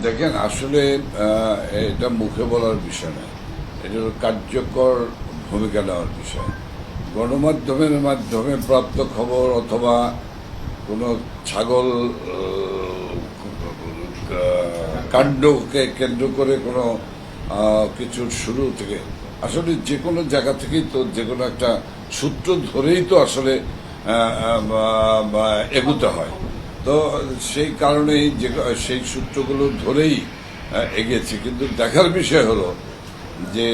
দেখেন আসলে এটা মুখে বলার বিষয় না, এটা কার্যকর ভূমিকা নেওয়ার বিষয়। গণমাধ্যমের মাধ্যমে প্রাপ্ত খবর অথবা কোনো ছাগল কাণ্ডকে কেন্দ্র করে কোনো কিছুর শুরু থেকে আসলে যে কোনো জায়গা থেকেই তো যে কোনো একটা সূত্র ধরেই তো আসলে এগুতে হয়। তো সেই কারণেই যে সেই সূত্রগুলো ধরেই এগিয়েছে। কিন্তু দেখার বিষয় হলো যে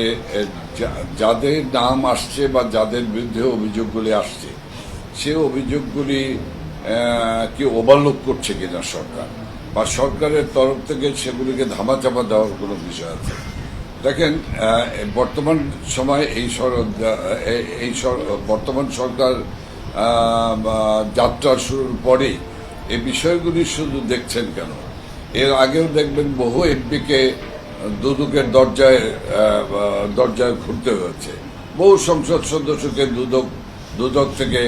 যাদের নাম আসছে বা যাদের বিরুদ্ধে অভিযোগগুলি আসছে সে অভিযোগগুলি কি ওভারলোক করছে কিনা সরকার, বা সরকারের তরফ থেকে সেগুলিকে ধামাচাপা দেওয়ার কোনো বিষয় আছে। দেখেন বর্তমান সময় বর্তমান সরকার যাত্রা শুরুর পরে এই বিষয়গুলি শুধু দেখছেন কেন, এর আগেও দেখবেন বহু এমপিকে দুদকের দরজায় ঘুরতে হয়েছে, বহু সংসদ সদস্যকে দুদক থেকে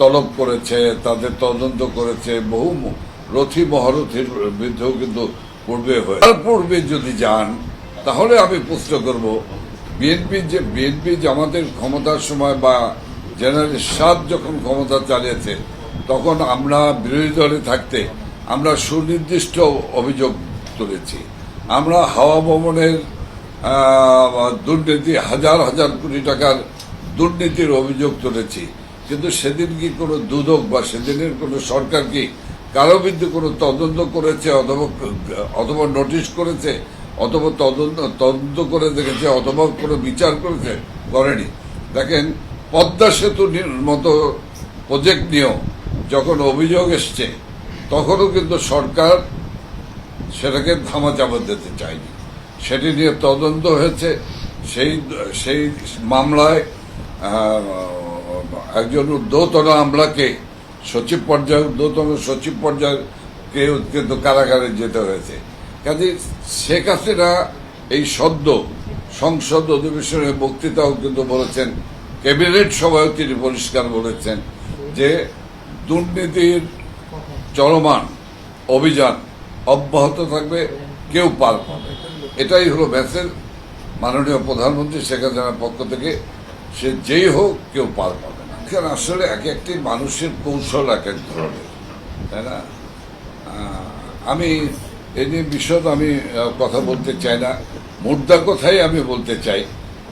তলব করেছে, তাদের তদন্ত করেছে, বহু রথী মহারথীর বিরুদ্ধেও কিন্তু পূর্বে যদি যান তাহলে আমি প্রশ্ন করব বিএনপি জামাতের ক্ষমতার সময় বা জেনারেল এরশাদ যখন ক্ষমতা চালিয়েছে তখন আমরা বিরোধী দলে থাকতে আমরা সুনির্দিষ্ট অভিযোগ তুলেছি। আমরা হাওয়া ভবনের দুর্নীতি হাজার হাজার কোটি টাকার দুর্নীতির অভিযোগ তুলেছি, কিন্তু সেদিন কি কোনো দুদক বা সেদিনের কোনো সরকার কি কারো বিরুদ্ধে কোনো তদন্ত করেছে অথবা নোটিশ করেছে অথবা তদন্ত করে দেখেছে অথবা কোনো বিচার করেছে? করেনি। দেখেন পদ্মা সেতুর মতো প্রজেক্ট নিয়েও যখন অভিযোগ এসছে তখনও কিন্তু সরকার সেটাকে ধামাচাপা দিতে চায়নি, সেটি নিয়ে তদন্ত হয়েছে। সেই মামলায় একজন ঊর্ধ্বতন আমলাকে ঊর্ধ্বতন সচিব পর্যায়কে কিন্তু কারাগারে যেতে হয়েছে। কাজে শেখ হাসিনা এই সদ্য সংসদ অধিবেশনের বক্তৃতাও কিন্তু বলেছেন, ক্যাবিনেট সভায় তিনি পরিষ্কার বলেছেন যে দুর্নীতির চলমান অভিযান অব্যাহত থাকবে, কেউ পার পাবে। এটাই হলো মেসেজ মাননীয় প্রধানমন্ত্রী শেখ হাসিনার পক্ষ থেকে। সে যেই হোক কেউ পার পাবে না। এখানে আসলে এক একটি মানুষের কৌশল এক এক ধরনের, তাই না? আমি এই নিয়ে বিশদ আমি কথা বলতে চাই না, মুদ্রা কথাই আমি বলতে চাই,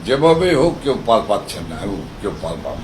যেভাবে হোক কেউ পার পাচ্ছেন না এবং কেউ পার পাবে।